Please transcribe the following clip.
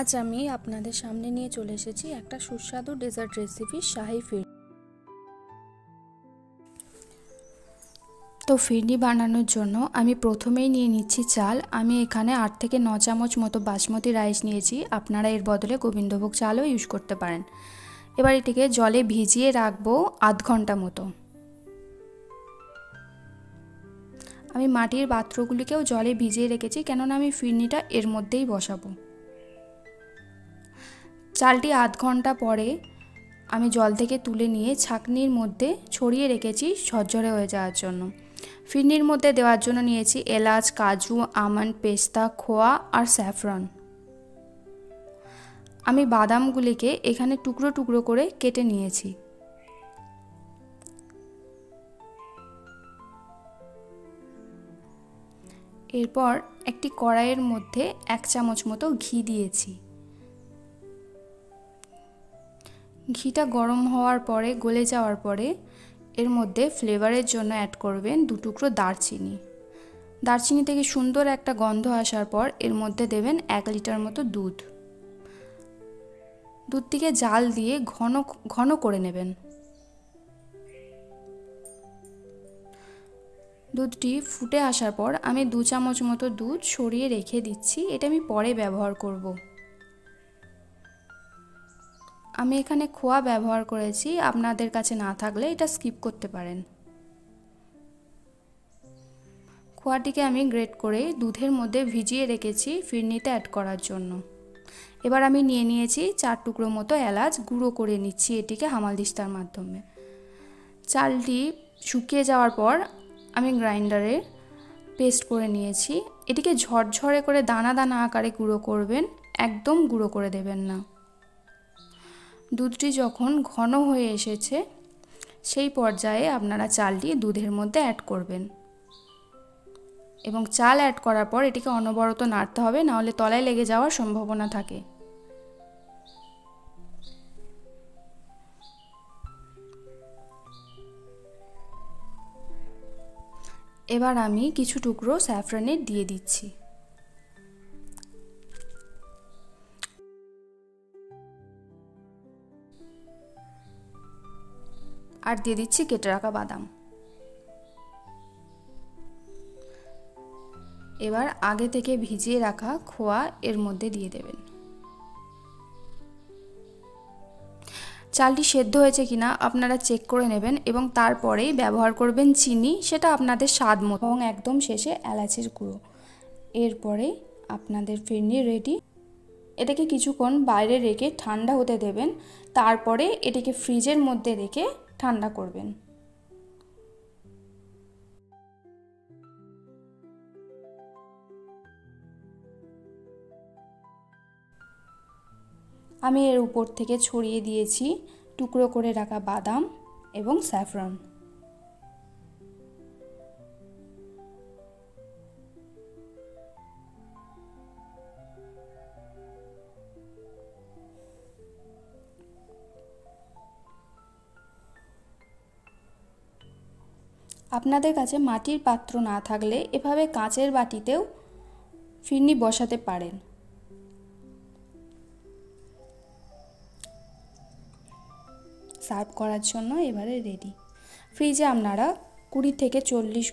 আজ আমি আপনাদের সামনে নিয়ে চলে এসেছি একটা সুস্বাদু ডেজার্ট রেসিপি শাহি ফিরনি। তো ফিরনি বানানোর জন্য আমি প্রথমেই নিয়ে নিচ্ছি চাল। আমি এখানে 8 থেকে 9 চামচ মতো বাসমতি রাইস নিয়েছি। আপনারা এর বদলে গোবিন্দভোগ চালও ইউজ করতে পারেন। এবার এটিকে জলে ভিজিয়ে রাখবো আধ ঘন্টা মতো। আমি মাটির পাত্রগুলিকেও জলে ভিজিয়ে রেখেছি, কেননা আমি ফিরনিটা এর মধ্যেই বসাবো। চালটি আধ ঘন্টা পরে আমি জল থেকে তুলে নিয়ে ছাঁকনির মধ্যে ছড়িয়ে রেখেছি ঝরঝরে হয়ে যাওয়ার জন্য। ফিরনির মধ্যে দেওয়ার জন্য নিয়েছি এলাচ, কাজু, আমন্ড, পেস্তা, খোয়া আর স্যাফরন। আমি বাদামগুলিকে এখানে টুকরো টুকরো করে কেটে নিয়েছি। এরপর একটি কড়াইয়ের মধ্যে 1 চামচ মতো ঘি দিয়েছি। ঘিটা গরম হওয়ার পরে, গলে যাওয়ার পরে এর মধ্যে ফ্লেভারের জন্য অ্যাড করবেন 2 টুকরো দারচিনি। দারচিনি থেকে সুন্দর একটা গন্ধ আসার পর এর মধ্যে দেবেন 1 লিটার মতো দুধ। দুধটিকে জাল দিয়ে ঘন ঘন করে নেবেন। দুধটি ফুটে আসার পর আমি 2 চামচ মতো দুধ সরিয়ে রেখে দিচ্ছি। এটা আমি পরে ব্যবহার করব। আমি এখানে খোয়া ব্যবহার করেছি, আপনাদের কাছে না থাকলে এটা স্কিপ করতে পারেন। খোয়াটিকে আমি গ্রেট করে দুধের মধ্যে ভিজিয়ে রেখেছি ফিরনিতে অ্যাড করার জন্য। এবার আমি নিয়ে নিয়েছি 4 টুকরো মতো এলাচ, গুঁড়ো করে নিচ্ছি এটিকে হামালদিস্তার মাধ্যমে। চালটি শুকিয়ে যাওয়ার পর আমি গ্রাইন্ডারে পেস্ট করে নিয়েছি। এটিকে ঝরঝরে করে দানা দানা আকারে গুঁড়ো করবেন, একদম গুঁড়ো করে দেবেন না। দুধটি যখন ঘন হয়ে এসেছে সেই পর্যায়ে আপনারা চালটি দুধের মধ্যে অ্যাড করবেন এবং চাল অ্যাড করার পর এটিকে অনবরত নাড়তে হবে, নাহলে তলায় লেগে যাওয়ার সম্ভাবনা থাকে। এবার আমি কিছু টুকরো স্যাফরনের দিয়ে দিচ্ছি। আর দিয়ে দিচ্ছি কেটে রাখা বাদাম। এবার আগে থেকে ভিজিয়ে রাখা খোয়া এর মধ্যে দিয়ে দেবেন। চালটি সেদ্ধ হয়েছে কিনা আপনারা চেক করে নেবেন এবং তারপরেই ব্যবহার করবেন চিনি, সেটা আপনাদের স্বাদ মতো, এবং একদম শেষে এলাচের গুঁড়ো। এরপরে আপনাদের ফিরনি রেডি। এটাকে কিছুক্ষণ বাইরে রেখে ঠান্ডা হতে দেবেন, তারপরে এটিকে ফ্রিজের মধ্যে রেখে ঠান্ডা করবেন। আমি এর উপর থেকে ছড়িয়ে দিয়েছি টুকরো করে রাখা বাদাম এবং স্যাফরন। আপনাদের কাছে মাটির পাত্র না থাকলে এভাবে কাঁচের বাটিতেও ফিরনি বসাতে পারেন। সার্ভ করার জন্য এবারে রেডি। ফ্রিজে আপনারা 20 থেকে 40